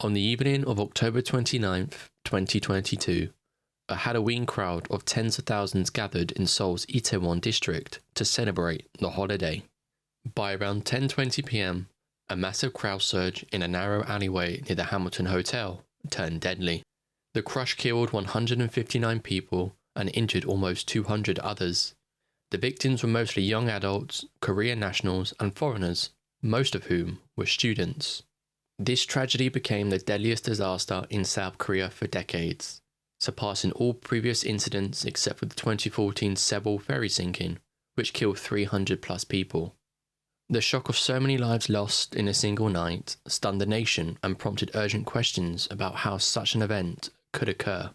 On the evening of October 29th, 2022, a Halloween crowd of tens of thousands gathered in Seoul's Itaewon district to celebrate the holiday. By around 10:20 p.m, a massive crowd surge in a narrow alleyway near the Hamilton Hotel turned deadly. The crush killed 159 people and injured almost 200 others. The victims were mostly young adults, Korean nationals, and foreigners, most of whom were students. This tragedy became the deadliest disaster in South Korea for decades, surpassing all previous incidents except for the 2014 Seoul ferry sinking, which killed 300 plus people. The shock of so many lives lost in a single night stunned the nation and prompted urgent questions about how such an event could occur.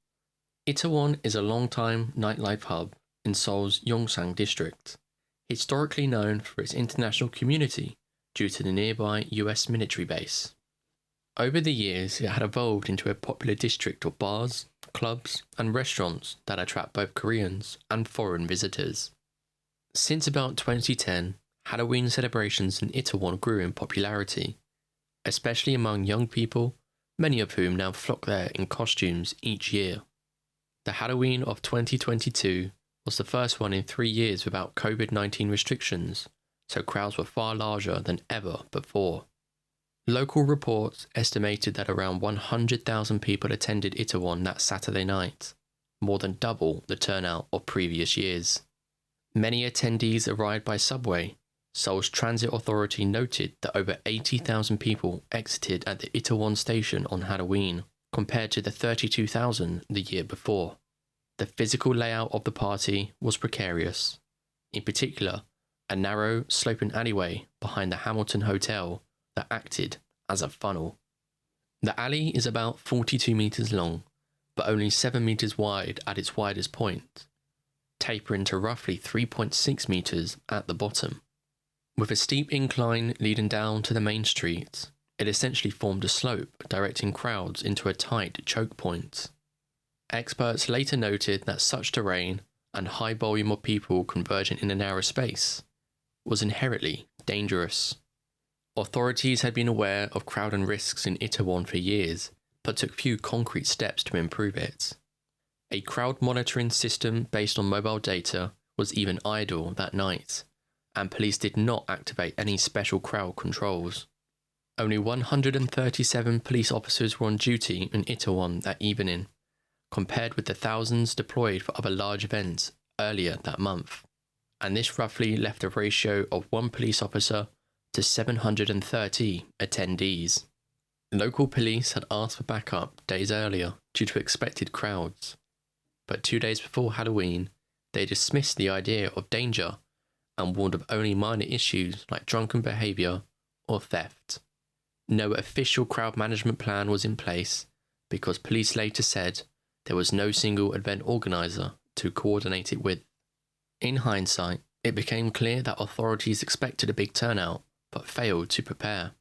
Itaewon is a long-time nightlife hub in Seoul's Yongsan district, historically known for its international community due to the nearby US military base. Over the years, it had evolved into a popular district of bars, clubs, and restaurants that attract both Koreans and foreign visitors. Since about 2010, Halloween celebrations in Itaewon grew in popularity, especially among young people, many of whom now flock there in costumes each year. The Halloween of 2022 was the first one in 3 years without COVID-19 restrictions, so crowds were far larger than ever before. Local reports estimated that around 100,000 people attended Itaewon that Saturday night, more than double the turnout of previous years. Many attendees arrived by subway. Seoul's Transit Authority noted that over 80,000 people exited at the Itaewon station on Halloween, compared to the 32,000 the year before. The physical layout of the party was precarious. In particular, a narrow, sloping alleyway behind the Hamilton Hotel that acted as a funnel. The alley is about 42 meters long, but only 7 meters wide at its widest point, tapering to roughly 3.6 meters at the bottom. With a steep incline leading down to the main street, it essentially formed a slope directing crowds into a tight choke point. Experts later noted that such terrain and high volume of people converging in a narrow space was inherently dangerous. Authorities had been aware of crowd and risks in Itaewon for years, but took few concrete steps to improve it. A crowd monitoring system based on mobile data was even idle that night, and police did not activate any special crowd controls. Only 137 police officers were on duty in Itaewon that evening, compared with the thousands deployed for other large events earlier that month, and this roughly left a ratio of 1 police officer to 730 attendees. Local police had asked for backup days earlier due to expected crowds, but 2 days before Halloween, they dismissed the idea of danger and warned of only minor issues like drunken behaviour or theft. No official crowd management plan was in place because police later said there was no single event organiser to coordinate it with. In hindsight, it became clear that authorities expected a big turnout but failed to prepare.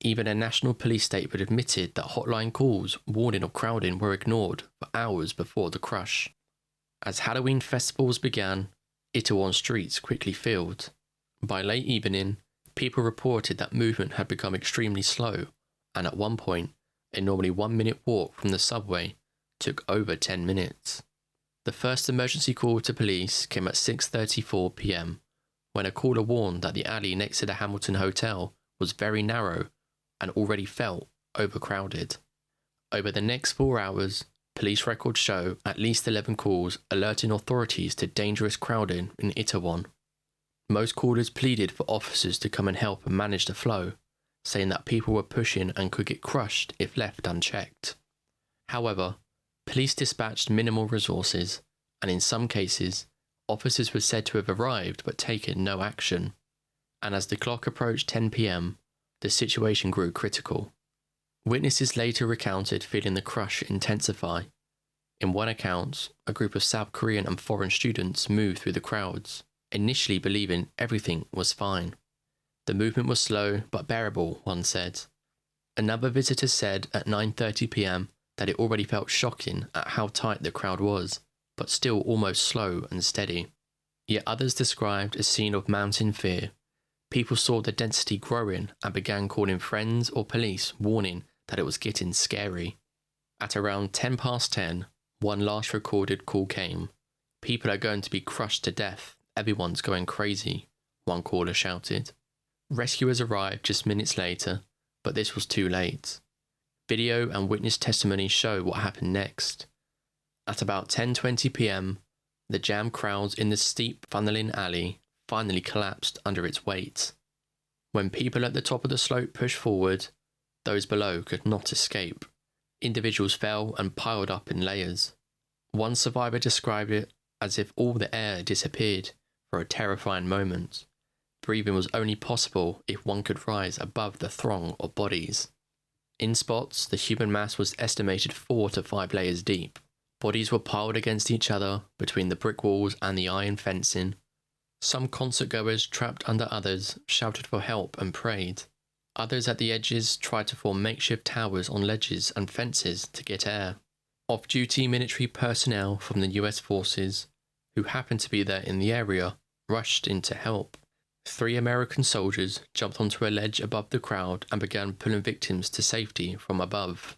Even a national police statement admitted that hotline calls warning of crowding were ignored for hours before the crush. As Halloween festivals began, Itaewon streets quickly filled. By late evening, people reported that movement had become extremely slow, and at one point, a normally 1-minute walk from the subway took over 10 minutes. The first emergency call to police came at 6:34 p.m, when a caller warned that the alley next to the Hamilton Hotel was very narrow and already felt overcrowded. Over the next 4 hours, police records show at least 11 calls alerting authorities to dangerous crowding in Itaewon. Most callers pleaded for officers to come and help and manage the flow, saying that people were pushing and could get crushed if left unchecked. However, police dispatched minimal resources, and in some cases, officers were said to have arrived but taken no action. And as the clock approached 10 p.m, the situation grew critical. Witnesses later recounted feeling the crush intensify. In one account, a group of South Korean and foreign students moved through the crowds, initially believing everything was fine. The movement was slow but bearable, one said. Another visitor said at 9:30 p.m. that it already felt shocking at how tight the crowd was, but still almost slow and steady. Yet others described a scene of mounting fear. People saw the density growing and began calling friends or police, warning that it was getting scary. At around 10 past 10, one last recorded call came. "People are going to be crushed to death. Everyone's going crazy," one caller shouted. Rescuers arrived just minutes later, but this was too late. Video and witness testimony show what happened next. At about 10:20 p.m, the jammed crowds in the steep funneling alley finally collapsed under its weight. When people at the top of the slope pushed forward, those below could not escape. Individuals fell and piled up in layers. One survivor described it as if all the air disappeared for a terrifying moment. Breathing was only possible if one could rise above the throng of bodies. In spots, the human mass was estimated 4 to 5 layers deep. Bodies were piled against each other between the brick walls and the iron fencing. Some concert-goers trapped under others shouted for help and prayed. Others at the edges tried to form makeshift towers on ledges and fences to get air. Off-duty military personnel from the US forces, who happened to be there in the area, rushed in to help. 3 American soldiers jumped onto a ledge above the crowd and began pulling victims to safety from above.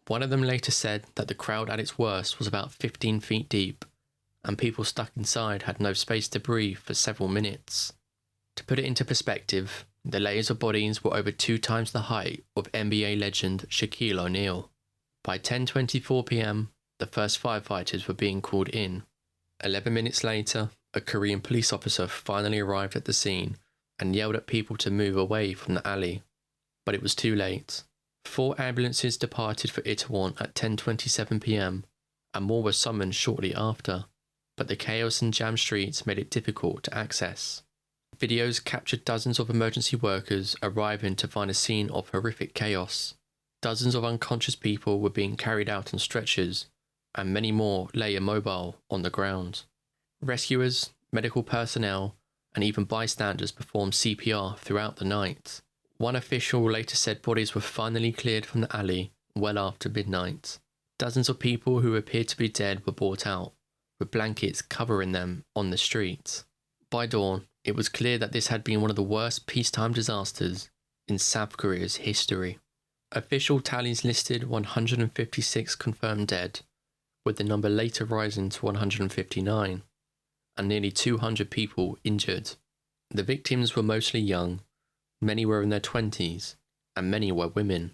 One of them later said that the crowd at its worst was about 15 feet deep, and people stuck inside had no space to breathe for several minutes. To put it into perspective, the layers of bodies were over 2 times the height of NBA legend Shaquille O'Neal. By 10:24 p.m, the first firefighters were being called in. 11 minutes later, a Korean police officer finally arrived at the scene and yelled at people to move away from the alley. But it was too late. 4 ambulances departed for Itaewon at 10:27 p.m, and more were summoned shortly after, but the chaos and jammed streets made it difficult to access. Videos captured dozens of emergency workers arriving to find a scene of horrific chaos. Dozens of unconscious people were being carried out on stretchers, and many more lay immobile on the ground. Rescuers, medical personnel, and even bystanders performed CPR throughout the night. One official later said bodies were finally cleared from the alley well after midnight. Dozens of people who appeared to be dead were brought out, with blankets covering them on the streets. By dawn, it was clear that this had been one of the worst peacetime disasters in South Korea's history. Official tallies listed 156 confirmed dead, with the number later rising to 159, and nearly 200 people injured. The victims were mostly young, many were in their 20s, and many were women.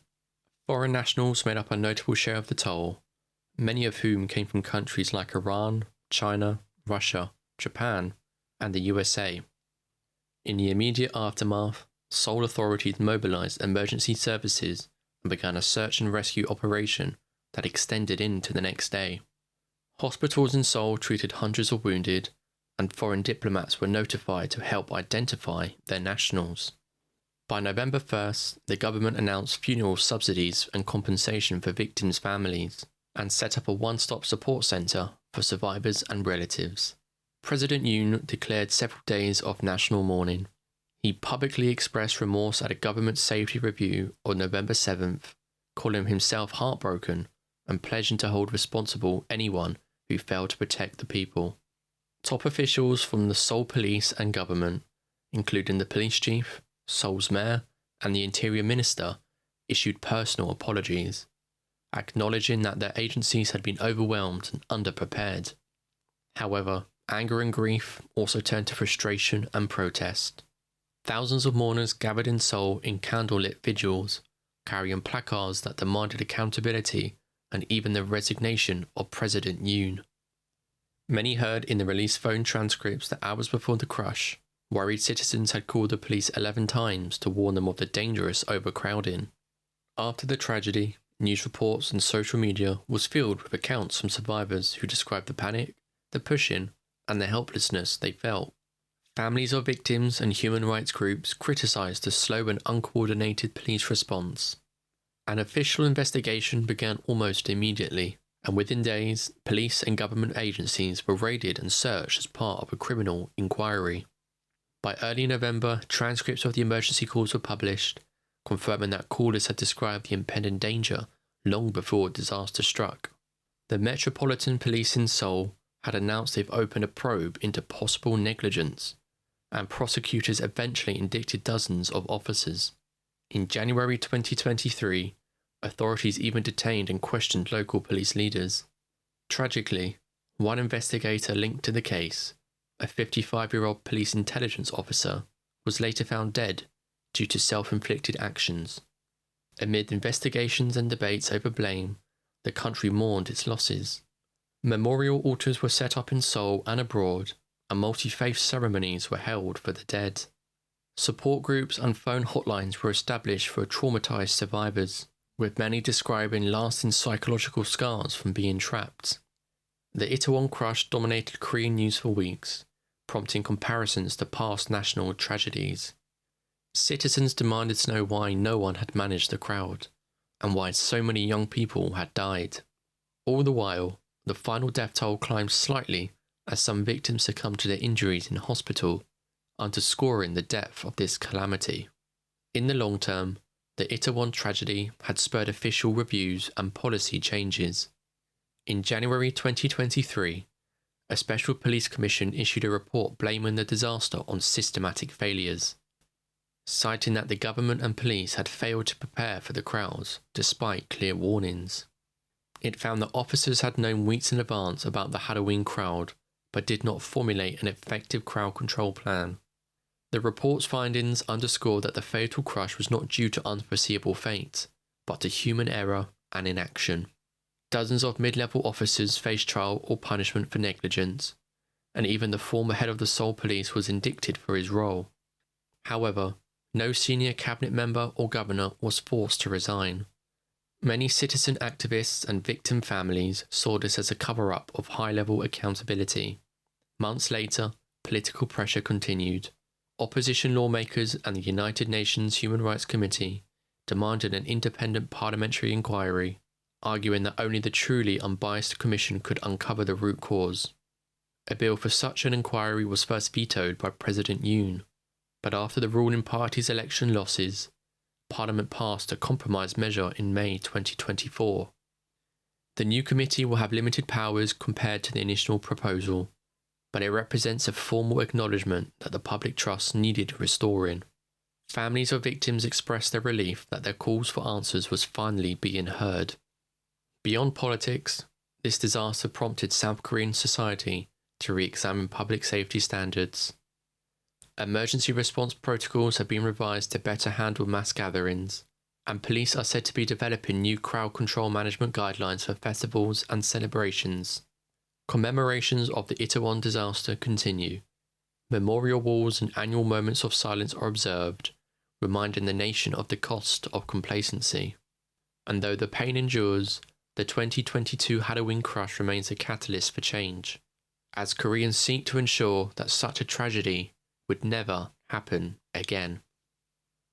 Foreign nationals made up a notable share of the toll, many of whom came from countries like Iran, China, Russia, Japan, and the USA. In the immediate aftermath, Seoul authorities mobilized emergency services and began a search and rescue operation that extended into the next day. Hospitals in Seoul treated hundreds of wounded, and foreign diplomats were notified to help identify their nationals. By November 1st, the government announced funeral subsidies and compensation for victims' families, and set up a one-stop support centre for survivors and relatives. President Yoon declared several days of national mourning. He publicly expressed remorse at a government safety review on November 7th, calling himself heartbroken and pledging to hold responsible anyone who failed to protect the people. Top officials from the Seoul police and government, including the police chief, Seoul's mayor, and the interior minister, issued personal apologies, acknowledging that their agencies had been overwhelmed and underprepared. However, anger and grief also turned to frustration and protest. Thousands of mourners gathered in Seoul in candlelit vigils, carrying placards that demanded accountability and even the resignation of President Yoon. Many heard in the released phone transcripts that hours before the crush, worried citizens had called the police 11 times to warn them of the dangerous overcrowding. After the tragedy, news reports and social media was filled with accounts from survivors who described the panic, the pushing, and the helplessness they felt. Families of victims and human rights groups criticised the slow and uncoordinated police response. An official investigation began almost immediately, and within days, police and government agencies were raided and searched as part of a criminal inquiry. By early November, transcripts of the emergency calls were published, confirming that callers had described the impending danger long before disaster struck. The Metropolitan Police in Seoul had announced they've opened a probe into possible negligence, and prosecutors eventually indicted dozens of officers. In January 2023, Authorities even detained and questioned local police leaders. Tragically, one investigator linked to the case, a 55-year-old police intelligence officer, was later found dead due to self-inflicted actions. Amid investigations and debates over blame, the country mourned its losses. Memorial altars were set up in Seoul and abroad, and multi-faith ceremonies were held for the dead. Support groups and phone hotlines were established for traumatized survivors, with many describing lasting psychological scars from being trapped. The Itaewon crush dominated Korean news for weeks, prompting comparisons to past national tragedies. Citizens demanded to know why no one had managed the crowd, and why so many young people had died. All the while, the final death toll climbed slightly as some victims succumbed to their injuries in hospital, underscoring the depth of this calamity. In the long term, the Itaewon tragedy had spurred official reviews and policy changes. In January 2023, a special police commission issued a report blaming the disaster on systematic failures, citing that the government and police had failed to prepare for the crowds despite clear warnings. It found that officers had known weeks in advance about the Halloween crowd but did not formulate an effective crowd control plan. The report's findings underscored that the fatal crush was not due to unforeseeable fate, but to human error and inaction. Dozens of mid-level officers faced trial or punishment for negligence, and even the former head of the Seoul police was indicted for his role. However, no senior cabinet member or governor was forced to resign. Many citizen activists and victim families saw this as a cover-up of high-level accountability. Months later, political pressure continued. Opposition lawmakers and the United Nations Human Rights Committee demanded an independent parliamentary inquiry, arguing that only the truly unbiased commission could uncover the root cause. A bill for such an inquiry was first vetoed by President Yoon, but after the ruling party's election losses, Parliament passed a compromise measure in May 2024. The new committee will have limited powers compared to the initial proposal, but it represents a formal acknowledgement that the public trust needed restoring. Families of victims expressed their relief that their calls for answers was finally being heard. Beyond politics, this disaster prompted South Korean society to re-examine public safety standards. Emergency response protocols have been revised to better handle mass gatherings, and police are said to be developing new crowd control management guidelines for festivals and celebrations. Commemorations of the Itaewon disaster continue. Memorial walls and annual moments of silence are observed, reminding the nation of the cost of complacency. And though the pain endures, the 2022 Halloween crush remains a catalyst for change, as Koreans seek to ensure that such a tragedy would never happen again.